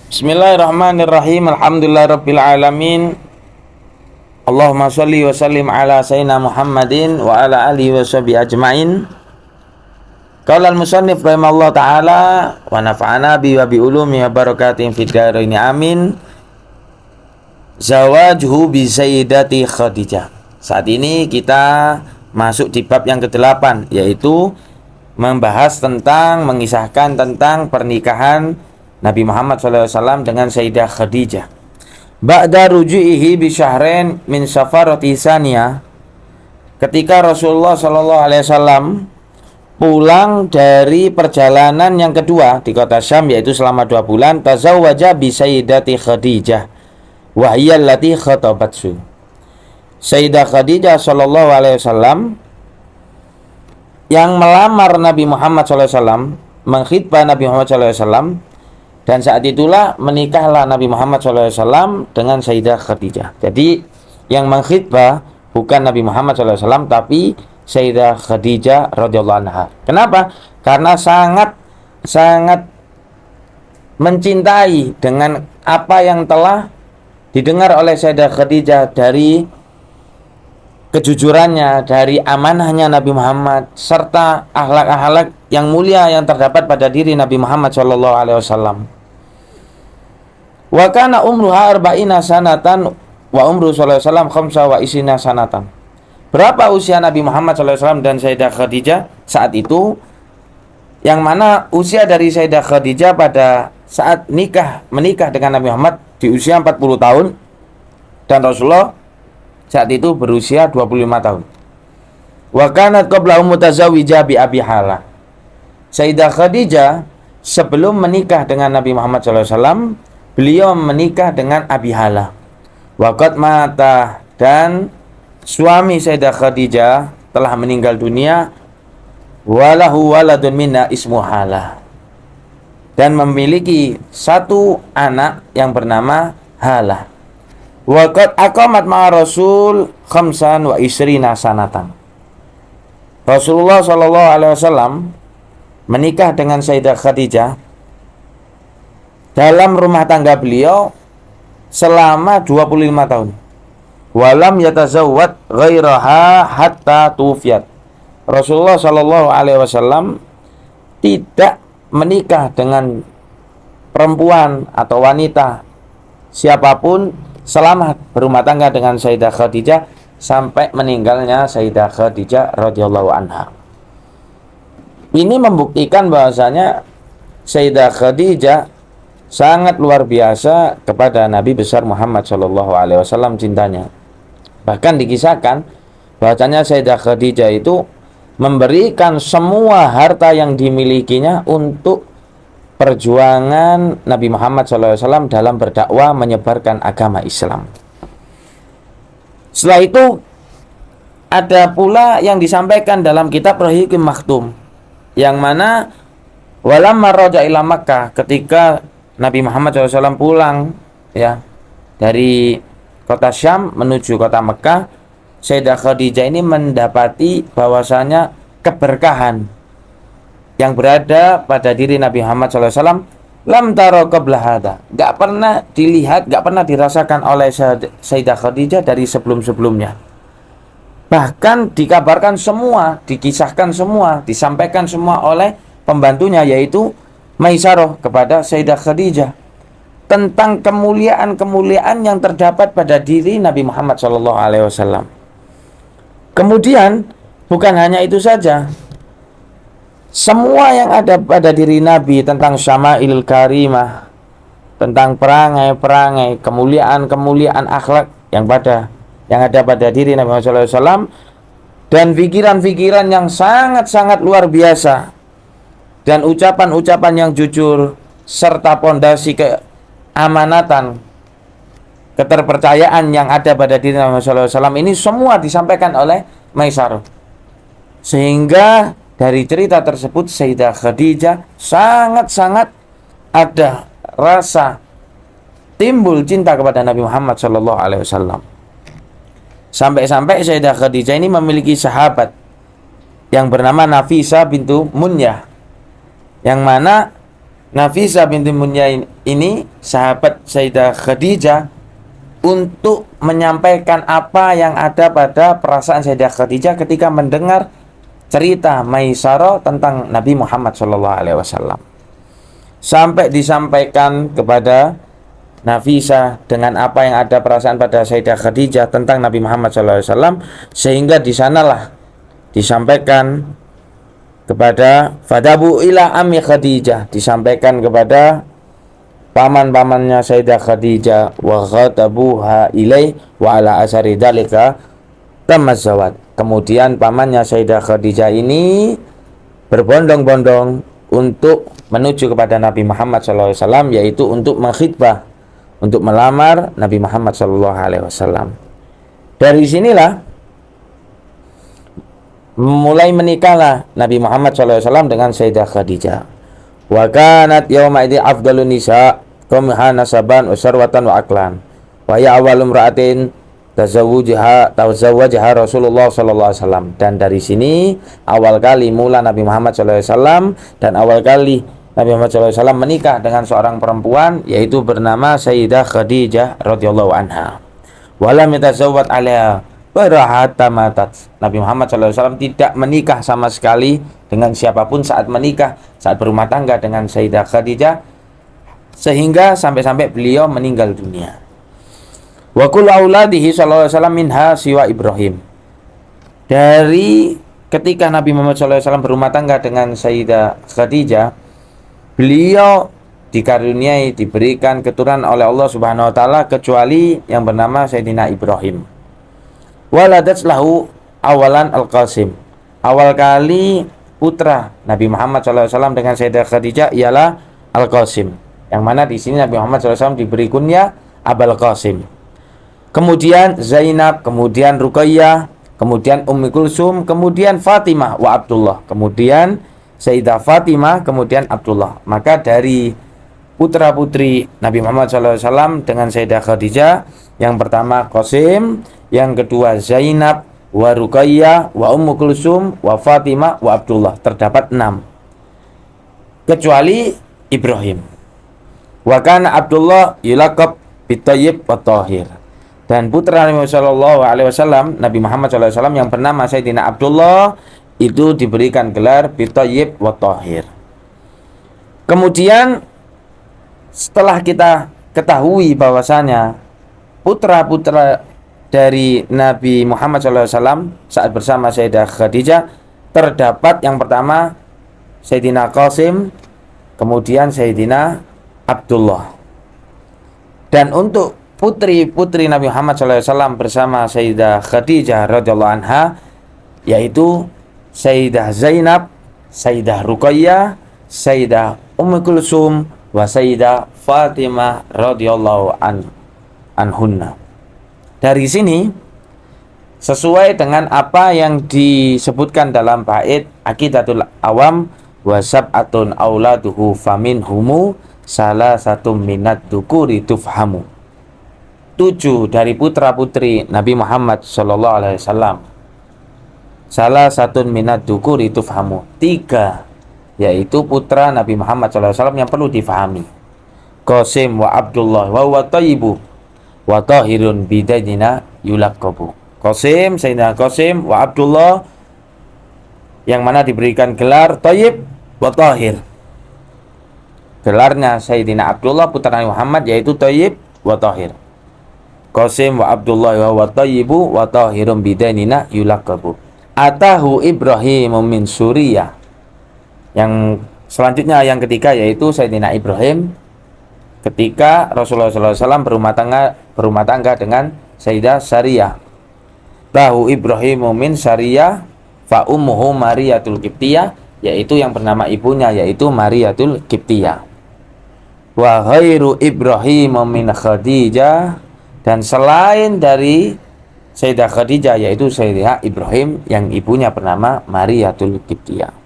Bismillahirrahmanirrahim. Alhamdulillahirabbil alamin. Allahumma shalli wa sallim ala sayyidina Muhammadin wa ala alihi wa sahbihi ajmain. Qala al-musannif rahimallahu taala wa nafa'ana bi wa bi ulumi wa barakatin fid dharain amin. Zawajuhu bi sayyidati Khadijah. Saat ini kita masuk di bab yang ke-8, yaitu membahas tentang, mengisahkan tentang pernikahan Nabi Muhammad SAW dengan Sayyidah Khadijah. Ba'da ruju'ihi bi syahrain min safarati saniyah, ketika Rasulullah SAW pulang dari perjalanan yang kedua di kota Syam, yaitu selama 2 bulan, tazawwaja bi Sayyidati Khadijah wa hiya allati khatabatsu. Sayyidah Khadijah SAW yang melamar Nabi Muhammad SAW, mengkhitbah Nabi Muhammad SAW, dan saat itulah menikahlah Nabi Muhammad SAW dengan Sayyidah Khadijah. Jadi yang mengkhitbah bukan Nabi Muhammad SAW, tapi Sayyidah Khadijah radhiyallahu anha. Kenapa? Karena sangat mencintai dengan apa yang telah didengar oleh Sayyidah Khadijah dari kejujurannya, dari amanahnya Nabi Muhammad, serta akhlak-akhlak yang mulia yang terdapat pada diri Nabi Muhammad SAW. Wa kana umruha arba'ina sanatan wa umru sallallahu alaihi wasallam khamsa wa isina sanatan. Berapa usia Nabi Muhammad SAW dan Sayyidah Khadijah saat itu? Yang mana usia dari Sayyidah Khadijah pada saat menikah dengan Nabi Muhammad di usia 40 tahun, dan Rasulullah saat itu berusia 25 tahun. Wa kanat qabla mutazawwijah bi Abi Halah. Sayyidah Khadijah sebelum menikah dengan Nabi Muhammad SAW, beliau menikah dengan Abi Halah. Waqad mata, dan suami Sayyidah Khadijah telah meninggal dunia. Walahu waladun minna ismu Halah, dan memiliki satu anak yang bernama Halah. Waqad aqamat ma'a Rasul khamsan wa isrina sanatan. Rasulullah SAW menikah dengan Sayyidah Khadijah dalam rumah tangga beliau selama 25 tahun. Walam yatazawwad ghairaha hatta tufiyat. Rasulullah SAW tidak menikah dengan perempuan atau wanita siapapun selama berumah tangga dengan Sayyidah Khadijah sampai meninggalnya Sayyidah Khadijah radhiyallahu anha. Ini membuktikan bahwasanya Sayyidah Khadijah sangat luar biasa kepada Nabi besar Muhammad SAW cintanya. Bahkan dikisahkan bahwasanya Sayyidah Khadijah itu memberikan semua harta yang dimilikinya untuk perjuangan Nabi Muhammad SAW dalam berdakwah menyebarkan agama Islam. Setelah itu ada pula yang disampaikan dalam kitab Rahiqim Maktum, yang mana walamma raja ila Makkah, ketika Nabi Muhammad SAW pulang dari kota Syam menuju kota Mekah, Sayyidah Khadijah ini mendapati bahwasanya keberkahan yang berada pada diri Nabi Muhammad SAW lam taro qabla hadza, gak pernah dilihat, gak pernah dirasakan oleh Sayyidah Khadijah dari sebelum-sebelumnya. Bahkan dikabarkan semua, dikisahkan semua, disampaikan semua oleh pembantunya, yaitu Maisarah, kepada Sayyidah Khadijah tentang kemuliaan-kemuliaan yang terdapat pada diri Nabi Muhammad SAW. Kemudian bukan hanya itu saja, semua yang ada pada diri Nabi tentang syama'il karimah, tentang perangai-perangai, kemuliaan-kemuliaan akhlak yang ada pada diri Nabi Muhammad SAW, dan pikiran-pikiran yang sangat-sangat luar biasa, dan ucapan-ucapan yang jujur, serta pondasi keamanatan, keterpercayaan yang ada pada diri Nabi Muhammad SAW, ini semua disampaikan oleh Maisarah. Sehingga dari cerita tersebut Sayyidah Khadijah sangat-sangat ada rasa timbul cinta kepada Nabi Muhammad SAW. Sampai-sampai Sayyidah Khadijah ini memiliki sahabat yang bernama Nafisah bintu Munyah, yang mana Nafisah binti Munyain ini sahabat Sayyidah Khadijah untuk menyampaikan apa yang ada pada perasaan Sayyidah Khadijah ketika mendengar cerita Maisarah tentang Nabi Muhammad SAW. Sampai disampaikan kepada Nafisah dengan apa yang ada perasaan pada Sayyidah Khadijah tentang Nabi Muhammad SAW, sehingga di sanalah disampaikan kepada Fadabu ila Ammi Khadijah, disampaikan kepada paman-pamannya Sayyidah Khadijah, wa ghatabuha ilaih wa ala asari dalika tamazzawat. Kemudian pamannya Sayyidah Khadijah ini berbondong-bondong untuk menuju kepada Nabi Muhammad SAW, yaitu untuk mengkhitbah, untuk melamar Nabi Muhammad SAW. Dari sinilah mulai menikahlah Nabi Muhammad SAW dengan Sayyidah Khadijah. Wa kanat yawma idzi afdalun nisa qamha nasaban wa sarwatan wa aklan. Wa ya awwalum ra'atin tazawwajaha Rasulullah sallallahu alaihi wasallam. Dan dari sini awal kali mula Nabi Muhammad sallallahu alaihi wasallam, dan awal kali Nabi Muhammad sallallahu alaihi wasallam menikah dengan seorang perempuan, yaitu bernama Sayyidah Khadijah radhiyallahu anha. Wa lam yatazawwaj 'alaiha barahata matat. Nabi Muhammad SAW tidak menikah sama sekali dengan siapapun saat menikah, saat berumah tangga dengan Sayyidah Khadijah, sehingga sampai-sampai beliau meninggal dunia. Wa kullu auladihi sallallahu alaihi wasallam minha siwa Ibrahim. Dari ketika Nabi Muhammad SAW berumah tangga dengan Sayyidah Khadijah, beliau dikaruniai, diberikan keturunan oleh Allah Subhanahu wa taala kecuali yang bernama Sayyidina Ibrahim. Waladat lahu awalan Al-Qasim. Awal kali putra Nabi Muhammad SAW dengan Sayyidah Khadijah ialah Al-Qasim, yang mana di sini Nabi Muhammad SAW diberi kunya Abul Qasim. Kemudian Zainab, kemudian Ruqayyah, kemudian Ummi Kulsum, kemudian Fatimah wa Abdullah, kemudian Sayyidah Fatimah, kemudian Abdullah. Maka dari putra-putri Nabi Muhammad SAW dengan Sayyidah Khadijah, yang pertama Qasim, yang kedua Zainab, wa Ruqayyah, wa Ummu Kulsum, wa Fatimah, wa Abdullah. Terdapat 6 kecuali Ibrahim. Wa kana Abdullah yulaqab bitayyib wa tahir. Dan putra Nabi SAW, Nabi Muhammad SAW yang bernama Sayyidina Abdullah itu diberikan gelar bitayyib wa tahir. Kemudian setelah kita ketahui bahwasanya putra-putra dari Nabi Muhammad SAW saat bersama Sayyidah Khadijah, terdapat yang pertama Sayyidina Qasim, kemudian Sayyidina Abdullah. Dan untuk putri-putri Nabi Muhammad SAW bersama Sayyidah Khadijah radhiyallahu anha, yaitu Sayyidah Zainab, Sayyidah Ruqayyah, Sayyidah Ummu Kulsum, wa Sayyidah Fatimah radhiyallahu anhunna. Dari sini sesuai dengan apa yang disebutkan dalam bait Aqidatul Awam, wa sab'atun auladuhu faminhumu salasatun minad dzukuri tufhamu. 7 dari putra-putri Nabi Muhammad sallallahu alaihi wasallam, salasatun minad dzukuri tufhamu, 3 yaitu putra Nabi Muhammad sallallahu alaihi wasallam yang perlu difahami. Qasim wa Abdullah wa huwa thayyibu wa tahirun bidainina yulaqabu. Qasim, Sayyidina Qasim wa Abdullah, yang mana diberikan gelar thayyib wa tahir. Gelarnya Sayyidina Abdullah putra Nabi Muhammad yaitu thayyib wa tahir. Qasim wa Abdullah wa huwa thayyibu wa tahirun bidainina yulaqabu. Atahu Ibrahim min Suriyah. Yang selanjutnya yang ketiga yaitu Sayyidina Ibrahim ketika Rasulullah SAW berumah tangga dengan Sayyidah Sariyah. Tahu Ibrahim min Sariyah fa ummuhu Mariyatul Qibtiyah, yaitu yang bernama ibunya yaitu Mariyatul Qibtiyah. Wa ghairu Ibrahim min Khadijah, dan selain dari Sayyidah Khadijah yaitu Sayyidina Ibrahim yang ibunya bernama Mariyatul Qibtiyah.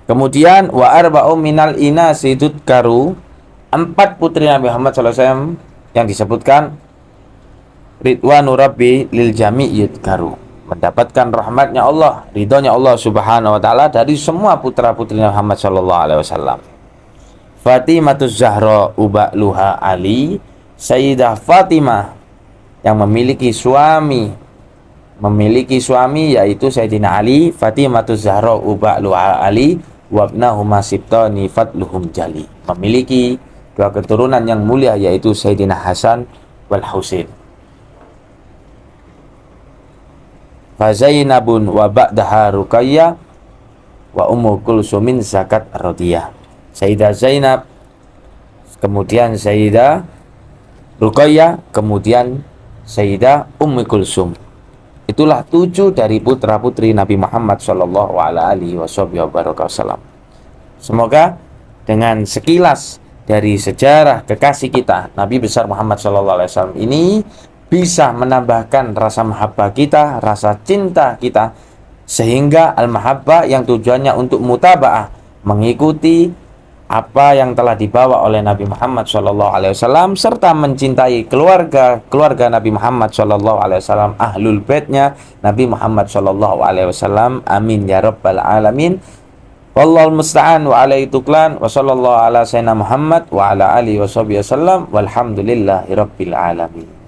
Kemudian wa arba'u minal inasi tudkaru, 4 putri Nabi Muhammad SAW yang disebutkan ridwanu rabbi lil jami' yudkaru, mendapatkan rahmatnya Allah, ridhonya Allah Subhanahu wa taala dari semua putra-putri Muhammad sallallahu alaihi wasallam. Fatimatuz Zahra uba'luha Ali, Sayyidah Fatimah yang memiliki suami yaitu Sayyidina Ali, Fatimatuz Zahra uba'luha Ali, wabnahuma sibtani fadluhum jali, memiliki dua keturunan yang mulia yaitu Sayyidina Hasan wal Husain. Fa Zainabun wa ba'daha Ruqayyah wa Ummu Kulsumin zakat radiyah. Sayyidah Zainab, kemudian Sayyidah Ruqayyah, kemudian Sayyidah Ummu Kulsum. Itulah 7 dari putra-putri Nabi Muhammad sallallahu alaihi wasallam. Semoga dengan sekilas dari sejarah kekasih kita Nabi besar Muhammad sallallahu alaihi wasallam ini bisa menambahkan rasa mahabbah kita, rasa cinta kita, sehingga al-mahabbah yang tujuannya untuk mutabaah, mengikuti apa yang telah dibawa oleh Nabi Muhammad SAW, serta mencintai keluarga Nabi Muhammad SAW, ahlul baitnya Nabi Muhammad SAW. Amin ya rabbal alamin. Wallahul musta'an wa alaihi tuklan wa sallallahu ala sayyidina Muhammad wa ala alihi wa sahbihi wasallam walhamdulillahi rabbil alamin.